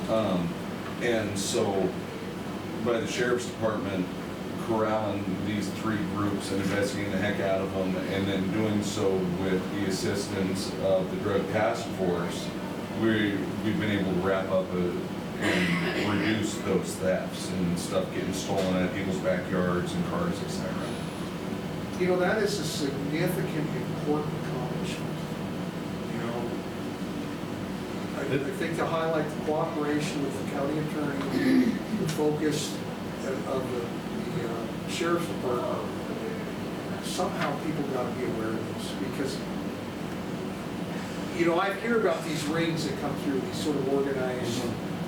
And so, by the sheriff's department corralling these three groups and investigating the heck out of them, and then doing so with the assistance of the drug task force, we've been able to wrap up and reduce those thefts and stuff getting stolen out of people's backyards and cars, etc. You know, that is a significant, important accomplishment. You know, I think to highlight the cooperation with the county attorney, the focus of the sheriff's department, somehow people got to be aware of this, because, you know, I hear about these rings that come through, these sort of organized.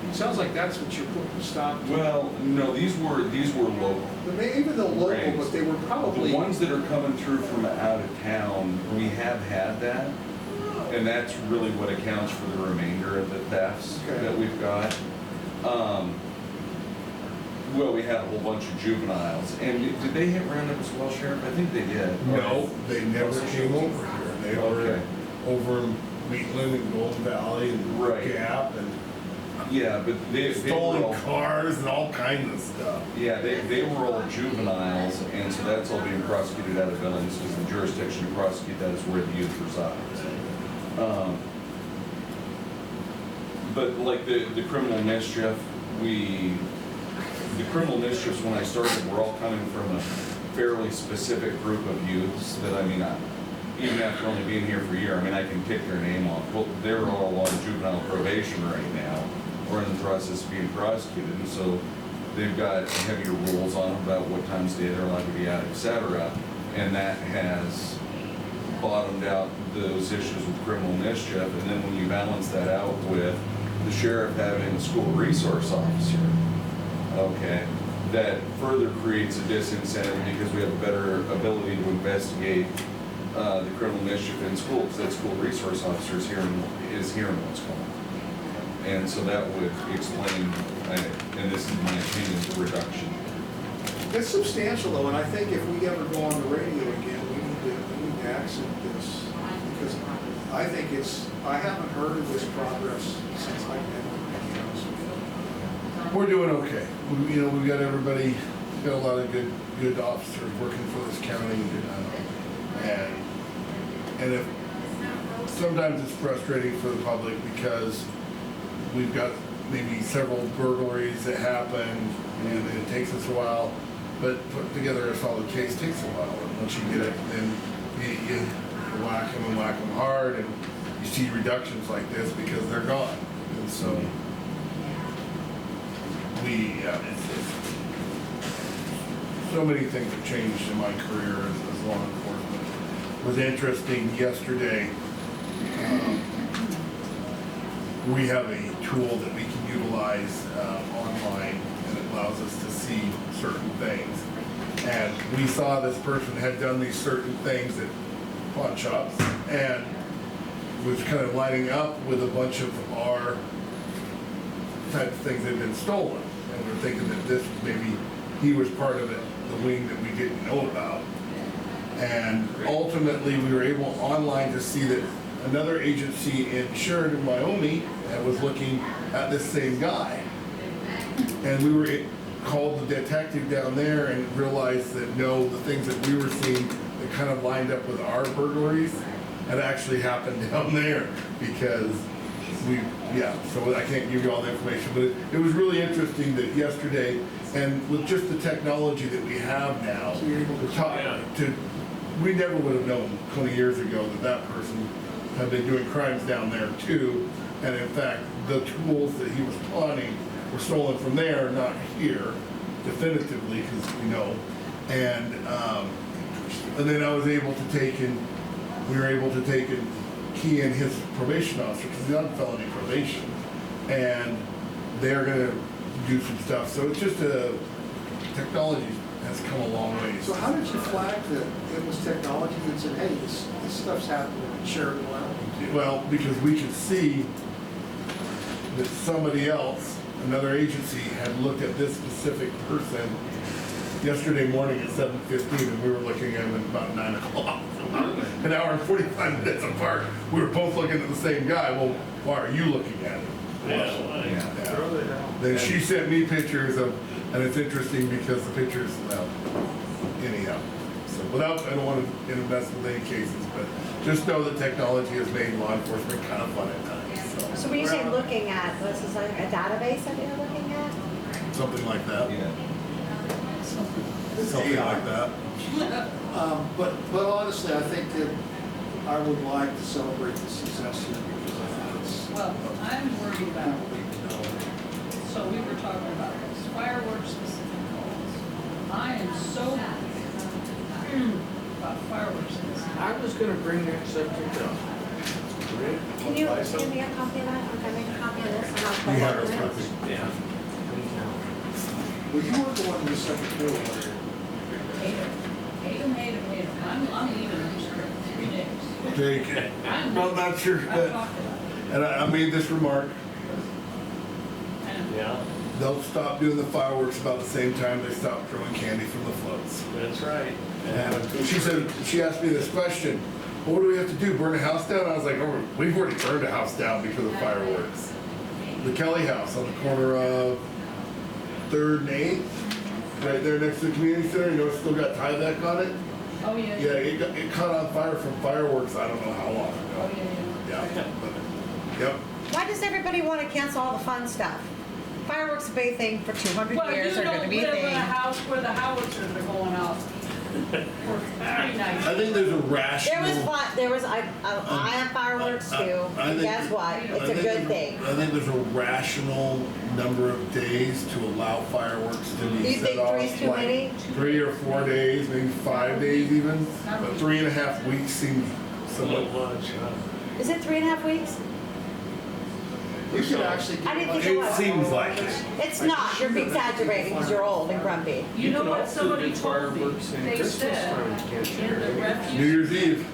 It sounds like that's what you're putting a stop to. Well, no, these were local. Even though local, Rings. but they were probably. The ones that are coming through from out of town, we have had that, and that's really what accounts for the remainder of the thefts Okay. that we've got. Well, we had a whole bunch of juveniles, and did they hit Roundup as well, Sheriff? I think they did. No, they never came over here. They were Okay. over in Wheatland and Golden Valley and Right. Gap and Yeah, but they were stolen all, cars and all kinds of stuff. yeah, they were all juveniles, and so that's all being prosecuted out of Billings, because the jurisdiction to prosecute that is where the youth resides. But like the criminal mischief, the criminal mischiefs when I started were all coming from a fairly specific group of youths that, I mean, even after only being here for a year, I mean, I can pick their name off. Well, they're all on juvenile probation right now, or in the process of being prosecuted, and so they've got heavier rules on them about what times of day they're allowed to be out, etc. And that has bottomed out those issues with criminal mischief. And then when you balance that out with the sheriff having a school resource officer, okay, that further creates a disincentive, because we have a better ability to investigate the criminal mischief in school, because that school resource officer is hearing what's going on. And so that would explain, and this is my opinion, the reduction. It's substantial though, and I think if we ever go on the radio again, we need to accent this, because I think I haven't heard of this progress since I've been on the council. We're doing okay. You know, we've got everybody, we've got a lot of good officers working for this county, and if sometimes it's frustrating for the public, because we've got maybe several burglaries that happen, and it takes us a while, but putting together a solid case takes a while. And once you get it, then you whack them and whack them hard, and you see reductions like this because they're gone. And so so many things have changed in my career as law enforcement. It was interesting yesterday. We have a tool that we can utilize online, and it allows us to see certain things. And we saw this person had done these certain things at pawn shops, and was kind of lining up with a bunch of our type of things that had been stolen. And we're thinking that this, maybe he was part of it, the wing that we didn't know about. And ultimately, we were able online to see that another agency in Sheridan, Wyoming, was looking at this same guy. And we were called the detective down there and realized that no, the things that we were seeing that kind of lined up with our burglaries had actually happened down there, because so I can't give you all the information, but it was really interesting that yesterday, and with just the technology that we have now, So you're able to talk to, we never would have known 20 years ago that that person had been doing crimes down there too, and in fact, the tools that he was pawning were stolen from there, not here, definitively, because we know. And then I was able to we were able to take and key in his probation officer, because he's on felony probation, and they're gonna do some stuff. So it's just technology has come a long way. So how did you flag that it was technology that said, hey, this stuff's happening in Sheridan, Wyoming? Well, because we could see that somebody else, another agency, had looked at this specific person yesterday morning at 7:15, and we were looking at him at about 9 o'clock. An hour and 45 minutes apart. We were both looking at the same guy. Well, why are you looking at him? Yeah. Then she sent me pictures of, and it's interesting because the pictures, well, anyhow. So without, I don't want to invest with any cases, but just know that technology has made law enforcement kind of fun at times. So when you say looking at, this is like a database that you're looking at? So something like that. Yeah. Something like that. But honestly, I think that I would like to celebrate the success here because I think it's. Well, I'm worried about, No. so we were talking about this, fireworks specific calls. I am so about fireworks in this. I was gonna bring that subject up. Rick, Can you buy give some? me a copy of that? Okay, make a copy of this and I'll put We it have in a there. copy. Yeah. Well, you were the one who was second bill lawyer. Hate 'em. I'm leaving in just 3 days. Take it. I'm- Well, that's your, I've talked about it. and I made this remark, And Yeah, they'll stop doing the fireworks about the same time they stop throwing candy from the floats. that's right. And she said, she asked me this question, well, what do we have to do, burn a house down? I was like, oh, we've already burned a house down because of fireworks. The Kelly House on the corner of 3rd and 8th, right there next to the community center, you know, it's still got Tyvek on it. Oh, yeah. Yeah, it caught on fire from fireworks, I don't know how long Oh, ago. yeah, Yeah, but, yep. Why does everybody want to cancel all the fun stuff? Fireworks have been a thing for 200 Well, years, you they're don't gonna be a live in a thing. house where the howitzers are going off. For 3 nights. I think there's a There was rational. fun, I have fireworks too, I and think- guess what? I It's a think good there's- thing. I think there's a rational number of days to allow fireworks to be Do you set think off. 3's too like many? 3 or 4 days, maybe 5 days even, but 3.5 weeks seems A little somewhat. much, huh? Is it 3.5 weeks? You could actually. I didn't get think it It was. seems like it. It's not, you're exaggerating because you're old and grumpy. You know can what also somebody do told me? fireworks in They Christmas said time, can't you? in the New refuse, Year's Eve.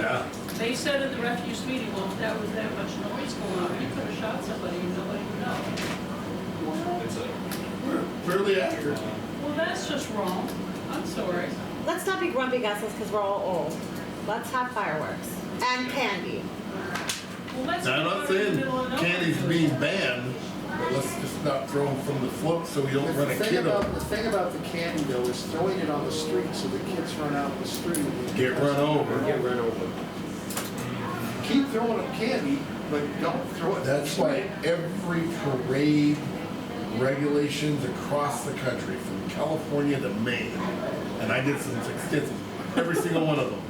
Yeah. they said in the refuse meeting, well, if that was that much noise going on, you could have shot somebody and nobody would know. It's a, Fairly accurate. Well, that's just wrong. I'm sorry. Let's not be grumpy, Gus's, because we're all old. Let's have fireworks and candy. Well, let's Now, I'm get not out in the saying middle of nowhere. candy's being banned, but let's just not throw them from the float so we don't run a kid over. The thing about the candy though is throwing it on the street so the kids run out in the street. and Get run over. Get run over. Keep throwing them candy, but don't throw it. That's why every parade regulations across the country, from California to Maine, and I did some extensive, every single one of them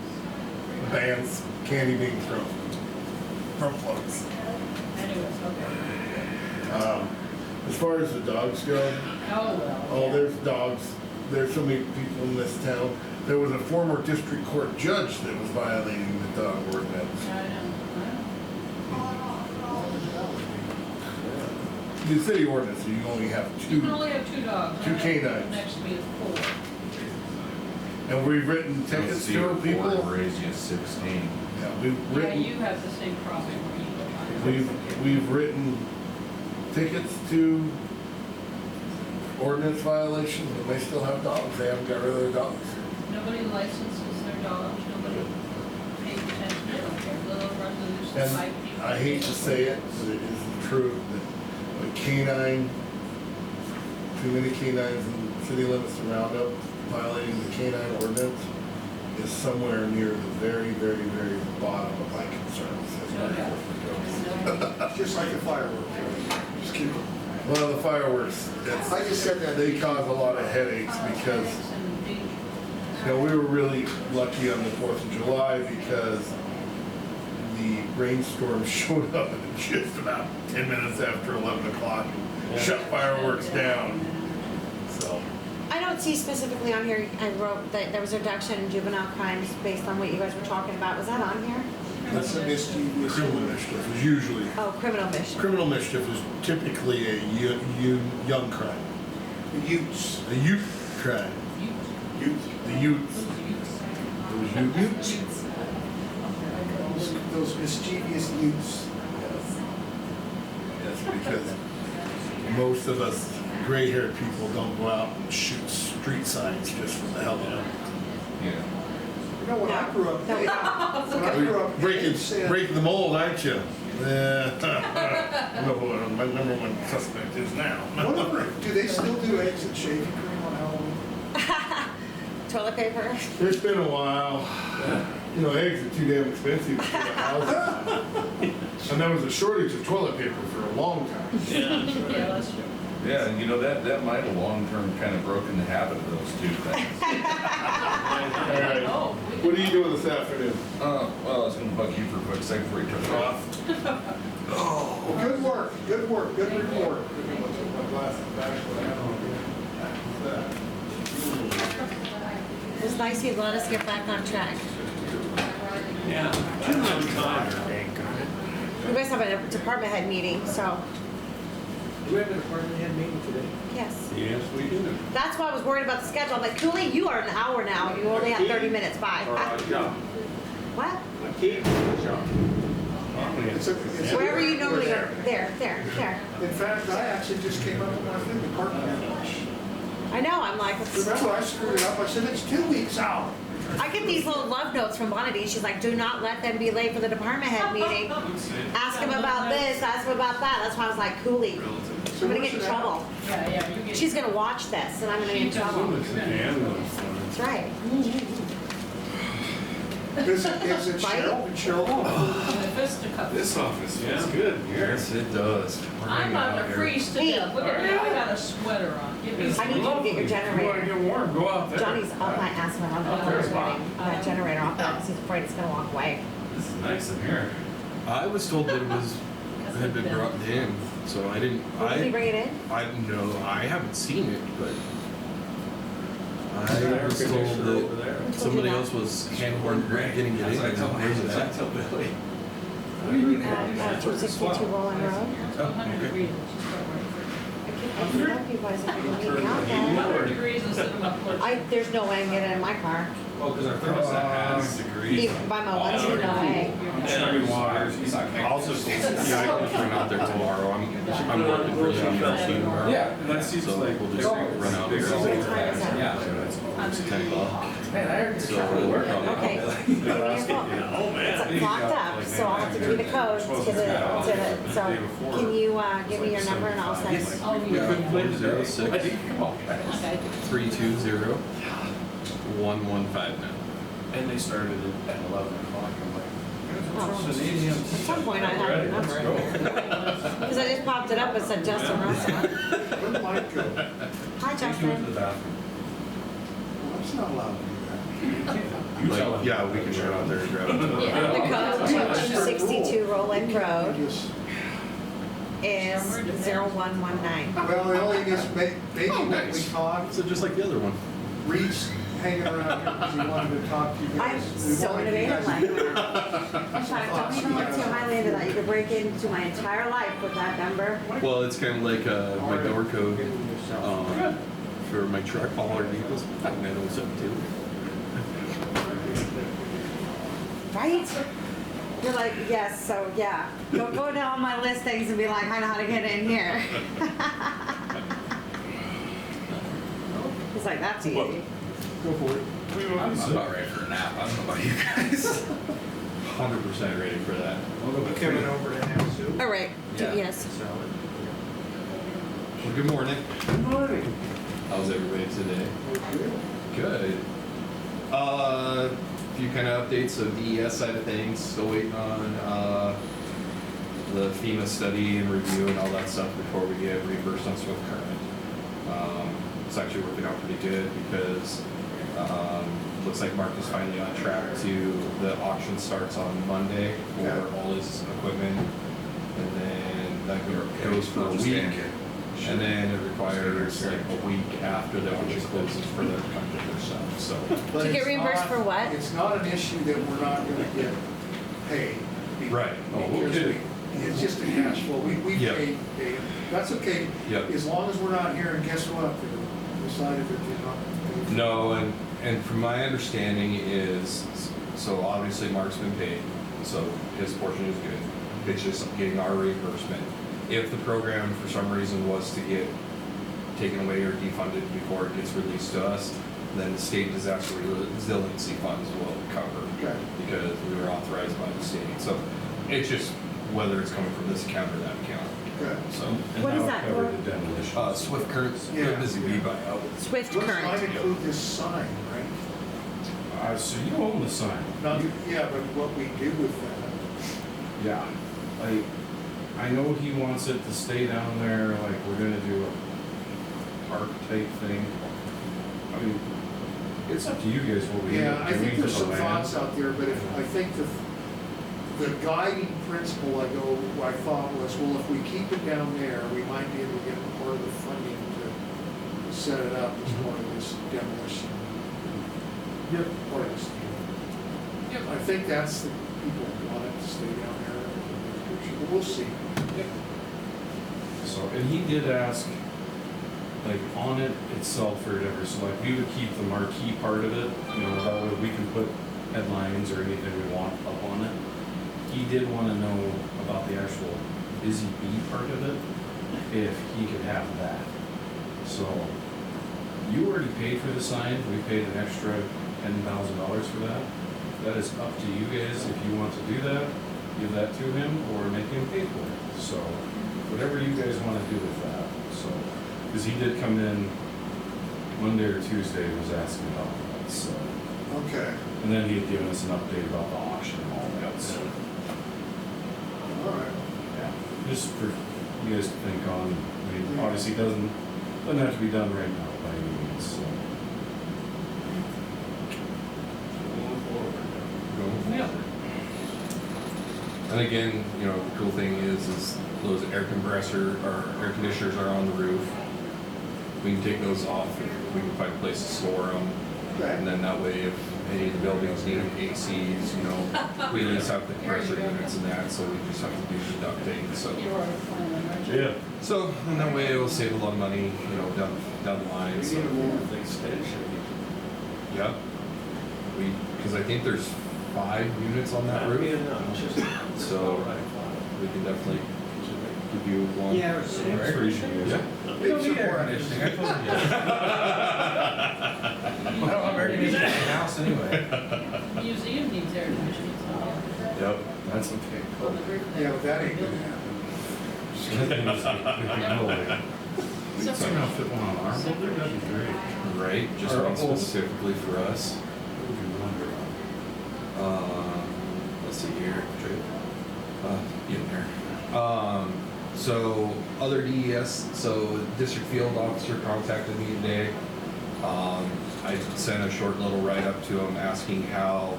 bans candy being thrown from floats. Anyways, okay. As far as the dogs go, Oh, well. oh, yeah. there's dogs. There's so many people in this town. There was a former district court judge that was violating the dog ordinance. I know. The city ordinance, you only have You can two, only have 2 dogs. Two canines. Next to me is 4. and we've written tickets see to your board people. raise you 16. Yeah, we've Yeah, written. you have the same problem where you live. We've written tickets to ordinance violations, and they still have dogs. They haven't got rid of their dogs. Nobody licenses their dogs, nobody pays attention, they don't care, they'll run loose and And bite people. I hate to say it, but it is the truth, that a canine, too many canines in city limits to round up, violating the canine ordinance is somewhere near the very, very, very bottom of my concerns as far as enforcement goes. Just like the fireworks. Just keep them. Well, the fireworks, it's, I just said that. they cause a lot of headaches because, you know, we were really lucky on the 4th of July because the rainstorm showed up at just about 10 minutes after 11 o'clock and shut fireworks down. So, I don't see specifically on here, I wrote that there was a reduction in juvenile crimes based on what you guys were talking about. Was that on here? That's a mischievous. criminal mischief is usually, Oh, criminal mischief. criminal mischief is typically a young crime. The Utes. A youth crime. Utes. The youths. Those youths. Those mischievous Utes. Yes, because most of us gray-haired people don't go out and shoot street signs just for the hell of it. Yeah. You know, when I grew up, No. when I grew up, Breaking, they said- breaking the mold, aren't you? I know who my number one suspect is now. Whatever, do they still do eggs and shaving cream on Halloween? Toilet paper. It's been a while. You know, eggs are too damn expensive for the house. And there was a shortage of toilet paper for a long time. Yeah, that's true. Yeah, and you know, that might have long-term kind of broken the habit of those two things. All right. Oh. What are you doing this afternoon? Well, I was gonna bug you for a quick second before you took it off. Well, good work, good work, good report. My glasses back, so I have on. It was nice you let us get back on track. Yeah. You guys have a department head meeting, so, Do we have a department head meeting today? yes. Yes, we do. That's why I was worried about the schedule. I'm like, Cooley, you are an hour now. You only have 30 minutes. Bye. John. What? I keep John. Wherever you normally go. There. In fact, I actually just came up with my thing, department head. I know, I'm like, it's- Remember, I screwed it up, I said, it's 2 weeks out. I get these little love notes from Bonnie. She's like, do not let them be late for the department head meeting. Ask them about this, ask them about that. That's why I was like, Cooley, So I'm gonna where's get in it at? trouble. Yeah, you get. She's gonna watch this and I'm gonna get in trouble. That's right. Is it Cheryl? And Cheryl? Fisticuffs. This office feels good here. Yes, it does. I'm about to freeze to Hey. death. Look at me, I got a sweater on. Give me I need you to get your If you want to generator. get warm, go out there. Johnny's up my ass when I'm getting that generator off that because he's afraid it's gonna walk away. This is nice in here. I was told that it was had been brought in, so I didn't. Did he bring it in? I know I haven't seen it, but Air I was told conditioner over that there. somebody else was handling getting it in. That's what I Where's it tell at? I tell Billy. At 262 Rolling Road. It's 100 degrees. I can help you guys if you can meet me out there. 100 degrees instead of my porch. There's no way I'm getting in my car. Well, because our thermostat has degrees. Even by my onesie, no way. And water. I'll just yeah, I can run out there tomorrow. I'm working for the machine tomorrow. Yeah, and that seems So like. we'll just run out there. What time is that? Yeah. It's 10 o'clock. Man, I heard So you're trying to work on it. Okay. Give me your phone. It's locked up, so I'll have to give you the codes to the, so can you, give me your number and I'll send. Oh, yeah. 06 Okay. 320 1159. And they started at 11 o'clock. I'm like, Oh. it's an 8 a.m. At some point I have your number. Because I just popped it up and said Justin Russell. Where'd Mike go? Hi, Take you into Justin. the bathroom. Well, I'm not allowed to do that. Like, yeah, we can run out there and grab it. Yeah. The code to 262 Roland I Road just- is 0119. Well, the only thing is, maybe when we nice. talked, So just like the other one. Reed's hanging around here because he wanted to talk to you I'm guys. so innovative like that. I'm sorry, don't even look to my land that you could break into my entire life with that number. Well, it's kind of like my door code for my truck. All our vehicles 907 Right? You're like, yes, so yeah. Don't go down my list things and be like, I know how to get in here. He's like, that's easy. Go for it. I'm about ready for a nap. I don't know about you guys. 100% ready for that. Coming over to have soup. All right, Yeah. yes. Salad. Well, good morning. Good morning. How's everybody today? Good. A few kind of updates of DES side of things. Still waiting on the FEMA study and review and all that stuff before we get reimbursed on Swift Current. It's actually working out pretty good because looks like Mark is finally on track to the auction starts on Monday for all his equipment, and then that goes for a week. And then it requires like a week after the auction closes for their contractor stuff, so. But To get it's reimbursed not- for what? It's not an issue that we're not gonna get paid. Right. Oh, we'll Because get it. It's just a cash flow. We Yep. pay, that's okay. Yep. As long as we're not here, and guess what? They decided that they're not. paid. No, and from my understanding is, so obviously Mark's been paid, so his portion is good. It's just getting our reimbursement. If the program for some reason was to get taken away or defunded before it gets released to us, then the state disaster resiliency funds will cover. Okay. Because we were authorized by the state. So it's just whether it's coming from this account or that account. Okay. So, And What is that'll that cover for? the demolition. Swift Current's Yeah. busy bee buyout. Swift Looks might current. include this sign, right? So you own the sign? Yeah, but what we do with that. Yeah, I know he wants it to stay down there, like we're gonna do a park type thing. I mean, it's up to you guys what we end Yeah, up I doing think to there's the some land. thoughts out there, but I think the guiding principle I thought was, well, if we keep it down there, we might be able to get part of the funding to set it up as part of this demolition. Yep. Part of this deal. I think that's the people who want it to stay down there, but we'll see. So, and he did ask, like, on it itself or whatever, so like, we would keep the marquee part of it, you know, that way we can put headlines or anything we want up on it. He did wanna know about the actual Busy Bee part of it, if he could have that. So, you already paid for the sign, we paid an extra $10,000 for that. That is up to you guys, if you want to do that, give that to him, or make him pay for it. So, whatever you guys wanna do with that, so. Because he did come in Monday or Tuesday and was asking about that, so. Okay, And then he had given us an update about the auction and all that, so. all right. Yeah, just for you guys to think on. I mean, obviously, it doesn't have to be done right now by any means, so. Yeah. And again, you know, the cool thing is those air compressor or air conditioners are on the roof. We can take those off and we can find a place to store them. Okay. And then that way, if any of the buildings need ACs, you know, we at least have the compressor units and that, so we just have to do the ducting, so. You are planning, aren't you? Yeah. So, and that way it'll save a lot of money, you know, down the line, We so. need a more extension. Yeah. Because I think there's 5 units on that roof, so we can definitely give you one. Yeah, it's Pretty sure you guys- We don't need air conditioning, I told you. I'm air conditioning in the house anyway. Museum needs air conditioning, so. Yep, that's okay. on the roof there. Yeah, but that ain't gonna happen. Except for- Somehow fit one on our building, that'd be great. Right, just Or one a whole- specifically for us. That would be wonderful. Let's see here, getting there. So other DES, so district field officer contacted me today. I sent a short little write-up to him asking how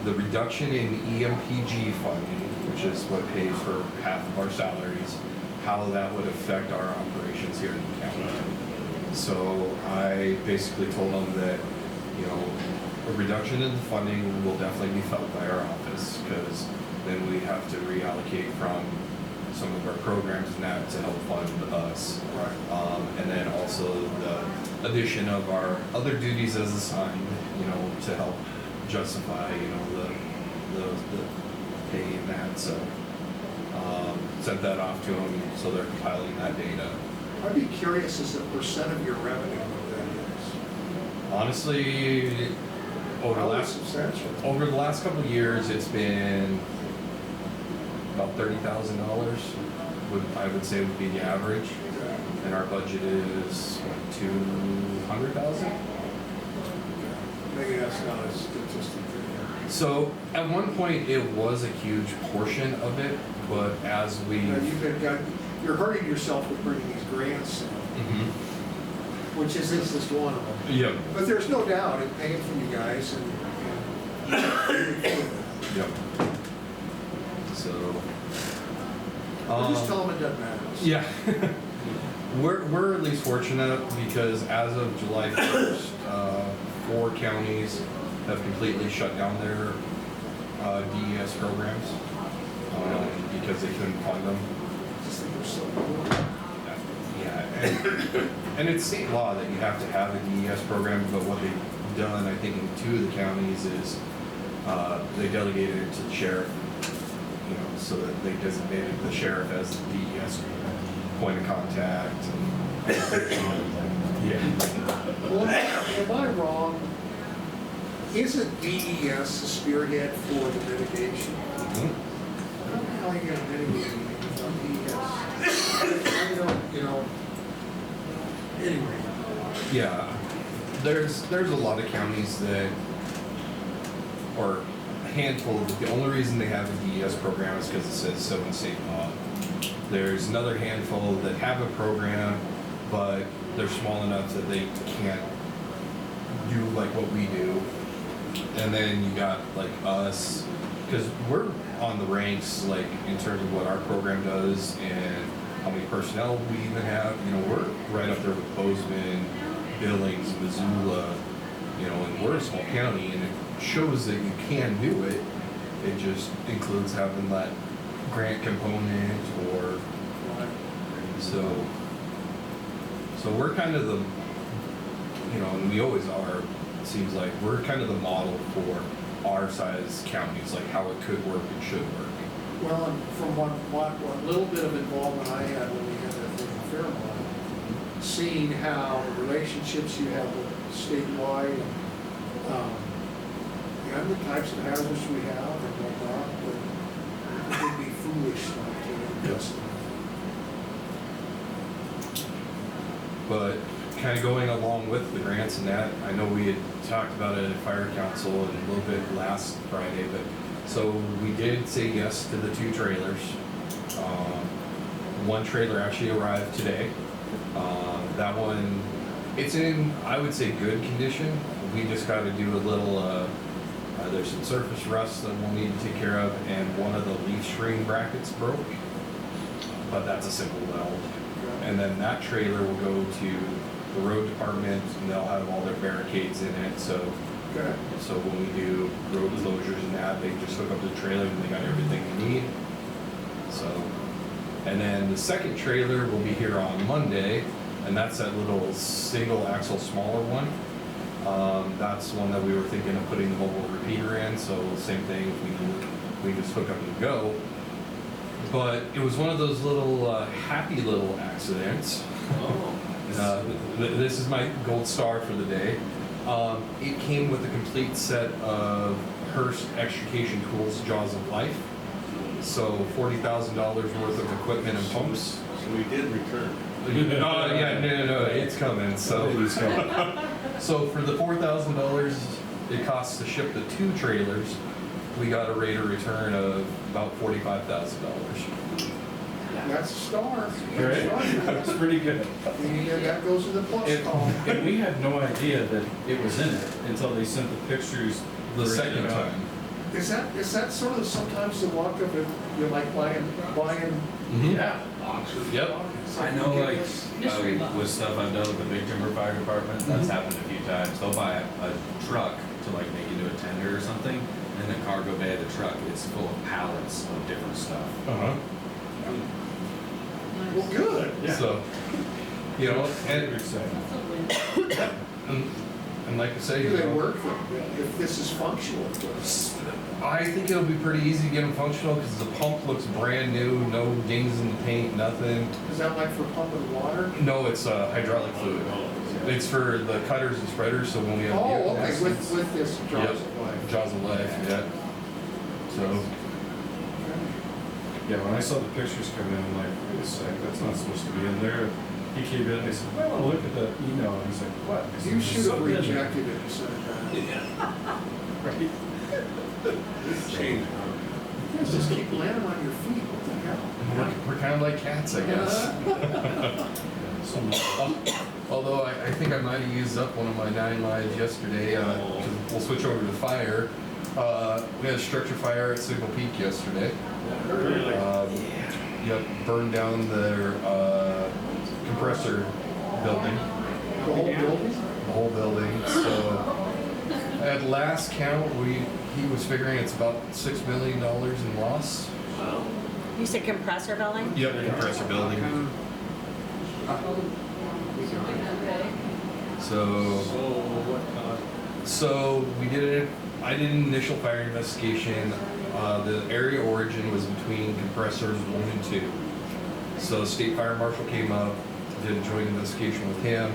the reduction in EMPG funding, which is what pays for half of our salaries, how that would affect our operations here in the county. So I basically told him that, you know, a reduction in the funding will definitely be felt by our office, because then we have to reallocate from some of our programs and that to help fund us. Right. And then also the addition of our other duties as assigned, you know, to help justify, you know, the pay and that, so. Sent that off to them, so they're compiling that data. I'd be curious as a percent of your revenue what that Honestly, is. over the How last substantial? Over the last couple of years, it's been about $30,000. I would say would be the average, and our budget is what, 200,000. Maybe that's not a statistic. So at one point, it was a huge portion of it, but as we You know, you're hurting yourself with bringing these grants in, which is this is one of them. Yep. But there's no doubt it paid for you guys and Yep. So. just tell them it doesn't matter. Yeah. We're at least fortunate because as of July 1st, 4 counties have completely shut down their DES programs because they couldn't fund them. Just think we're so important. Yeah, and it's state law that you have to have a DES program, but what they've done, I think, in 2 of the counties is they delegated it to the sheriff, you know, so that they designated the sheriff as the DES point of contact. And, yeah. Well, am I wrong? Isn't DES the spearhead for the mitigation? Mhm. How telling him anyway, he has, I don't, you know, anyway. Yeah, there's a lot of counties that, or a handful, that the only reason they have a DES program is because it says so in state law. There's another handful that have a program, but they're small enough that they can't do like what we do. And then you got like us, because we're on the ranks, like in terms of what our program does and how many personnel we even have. You know, we're right up there with Bozeman, Billings, Missoula, you know, and we're a small county, and it shows that you can do it. It just includes having that grant component, or so we're kind of the, you know, and we always are, it seems like we're kind of the model for our size counties, like how it could work and should work. Well, and from what little bit of involvement I had when we had that thing in Fairmont, seeing how the relationships you have with statewide, and the types of hazards we have and whatnot, but it would be foolish not to invest in it. But kind of going along with the grants and that, I know we had talked about it at Fire Council and a little bit last Friday, but so we did say yes to the 2 trailers. One trailer actually arrived today. That one, it's in, I would say, good condition. We just got to do a little, there's some surface rust that we'll need to take care of, and one of the leaf string brackets broke, but that's a simple weld. And then that trailer will go to the road department, and they'll have all their barricades in it, so Okay. so when we do road closures and that, they just hook up the trailer and they got everything they need. So, and then the second trailer will be here on Monday, and that's that little single axle smaller one. That's one that we were thinking of putting the mobile repeater in, so same thing, we just hook up and go. But it was one of those little happy little accidents. This is my gold star for the day. It came with a complete set of Hurst extrication tools, Jaws of Life. So $40,000 worth of equipment and pumps. So we did return. Yeah, no, it's coming. So for the $4,000 it costs to ship the 2 trailers, we got a rate of return of about $45,000. That's a star. Right? That's pretty good. Yeah, that goes to the plus column. And we had no idea that it was in it until they sent the pictures. The breaking second it up. time. Is that sort of sometimes the walk up and you're like buying, Yeah. Yep. I know, like, Mystery box. with stuff I've done with the big timber fire department, that's happened a few times. They'll buy a truck to like make into a tender or something, and the cargo bay of the truck is full of pallets of different stuff. Uh-huh. well, good. Yeah. So, you know, Very and, exciting. and like I say, Do you they know, work them if this is functional? I think it'll be pretty easy to get them functional because the pump looks brand new, no dings in the paint, nothing. Is that like for pumping water? No, it's hydraulic fluid. It's for the cutters and spreaders, so when we have Oh, vehicle okay, accidents- with this Yep, Jaws of Life. Jaws of Life, yeah. So, Yeah, when I saw the pictures come in, I'm like, wait a sec, that's not supposed to be in there. He came in and I said, well, I want to look at the email. And he's like, what? I said, You "There's should have something in there." rejected it and sent it back. Change. Just keep landing on your feet, what the hell? we're kind of like cats, I guess. Although I think I might have used up one of my 9 lives yesterday. 'Cause we'll switch over to fire. We had a structure fire at Signal Peak yesterday. Yep, burned down their compressor building, The whole building? the whole building. So at last count, he was figuring it's about $6 million in loss. You said compressor building? Yep, compressor building. So we did it. I did an initial fire investigation. The area origin was between compressors 1 and 2. So State Fire Marshal came up, did a joint investigation with him.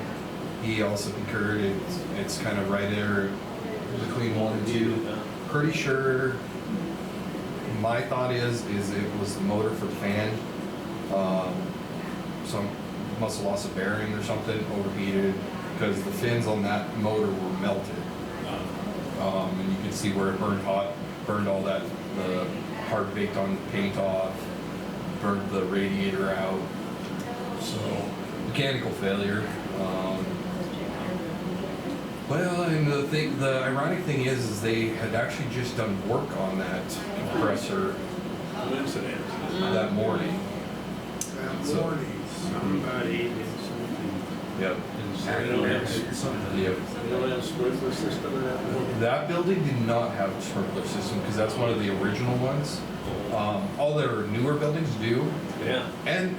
He also concurred. It's kind of right there between 1 and 2. Pretty sure my thought is it was the motor for the fan. Some must have lost a bearing or something, overheated, because the fins on that motor were melted. And you can see where it burned hot, burned all that, the hard baked on paint off, burned the radiator out. So, mechanical failure. Well, and the ironic thing is they had actually just done work on that compressor that morning. That So- morning. Somebody did something. Yep. Yep. They don't have sprinkler system in that one? That building did not have a sprinkler system because that's one of the original ones. All their newer buildings do, Yeah. and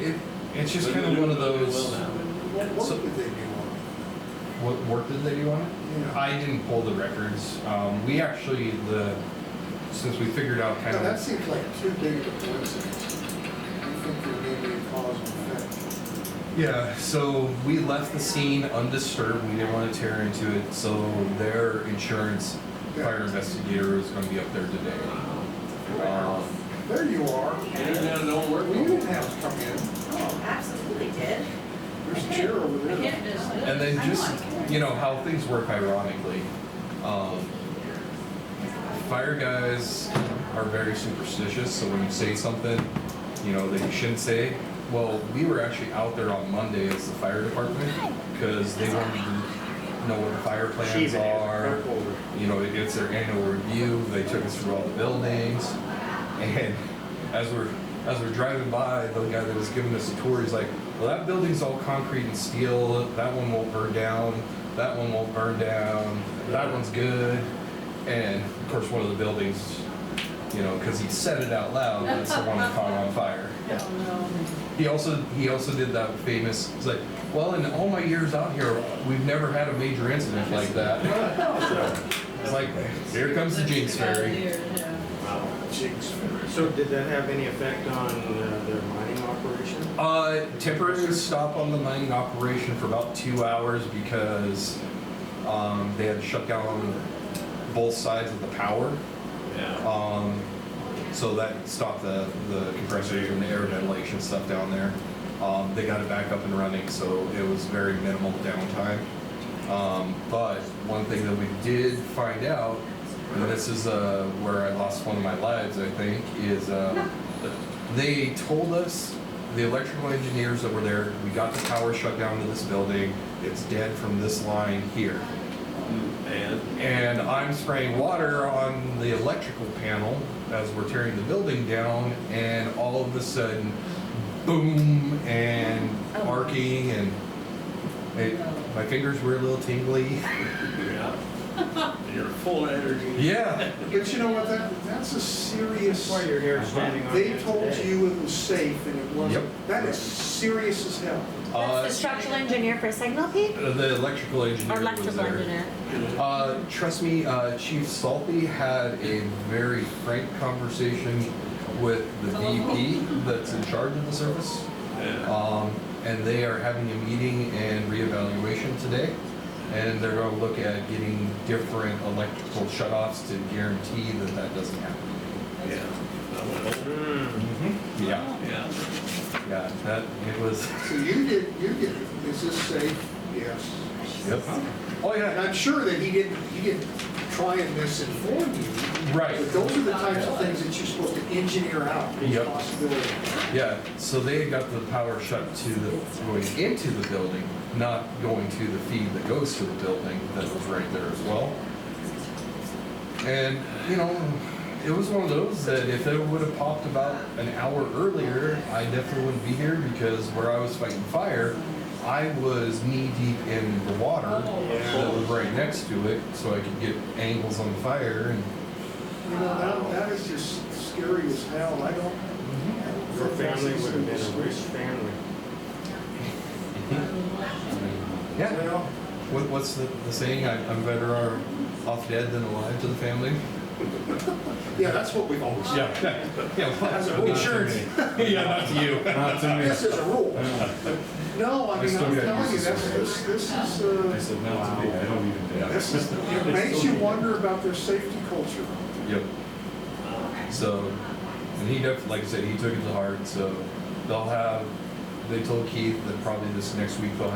it's just kind of one of those. What work So- did they do on What work did they do on it? it? Yeah. I didn't pull the records. We actually since we figured out kind Now, that of. seems like too big of a coincidence. I think there may be a cause and effect. Yeah, so we left the scene undisturbed. We didn't want to tear into it, so their insurance fire investigator is going to be up there today. There you are. And then don't work. Well, you didn't have to come in. Oh, absolutely did. There's a chair over I there. can't miss this. And then just, you know, how things work ironically. Fire guys are very superstitious, so when you say something, you know, that you shouldn't say, well, we were actually out there on Monday as the fire department, because they wanted to know what the fire plans are. You know, it's their annual review, they took us through all the buildings, and as we're driving by, the guy that was giving us a tour, he's like, well, that building's all concrete and steel, that one won't burn down, that one won't burn down, that one's good. And of course, one of the buildings, you know, because he said it out loud, that's the one that caught on fire. Oh, He also did that famous, it's like, well, in all my years out here, we've never had a major incident like that. It's like, here comes the Jinx Fairy. So did that have any effect on their mining operation? Temporary stop on the mining operation for about 2 hours because they had shut down both sides of the power. Yeah. So that stopped the compressors and the air ventilation stuff down there. They got it back up and running, so it was very minimal downtime. But one thing that we did find out, and this is where I lost one of my lives, I think, is they told us, the electrical engineers that were there, we got the power shut down to this building, it's dead from this line here. And I'm spraying water on the electrical panel as we're tearing the building down, and all of a sudden, boom, and arcing, and my fingers were a little tingly. Yeah. You're full of energy. Yeah. But you know what, that's a serious, That's why your hair's standing on they end told today. you it was safe and it wasn't. Yep. That is serious as hell. That's the structural engineer for Signal Peak? The electrical engineer Or was electrical there. engineer? Trust me, Chief Salty had a very frank conversation with the VP that's in charge of the service. And they are having a meeting and reevaluation today. And they're going to look at getting different electrical shutoffs to guarantee that that doesn't happen. Yeah. Yeah, Yeah. yeah, that, it was, So you did, is this safe? Yes. yep. Oh, And yeah, I'm sure that he didn't try and misinform you. right. But those are the types of things that you're supposed to engineer out, these Yep. possibilities. Yeah, so they had got the power shut to going into the building, not going to the feed that goes to the building that was right there as well. And, you know, it was one of those that if it would have popped about an hour earlier, I definitely wouldn't be here because where I was fighting fire, I was knee deep in the water that was right next to it, so I could get angles on the fire and You know, that is just scary as hell. I don't. Your family would have been a rich family. yeah. Well, What's the saying? I'm better off dead than alive to the family. yeah, that's what we've always said. Yeah. As a rule. Insurance. Yeah, not to you. Not to me. This is a rule. No, I mean, still I'm got telling you, used to this I is, said, not to me, I don't even. this is, it makes you wonder about their safety culture. Yep. So, And he like I said, he took it to heart, so they told Keith that probably this next week they'll have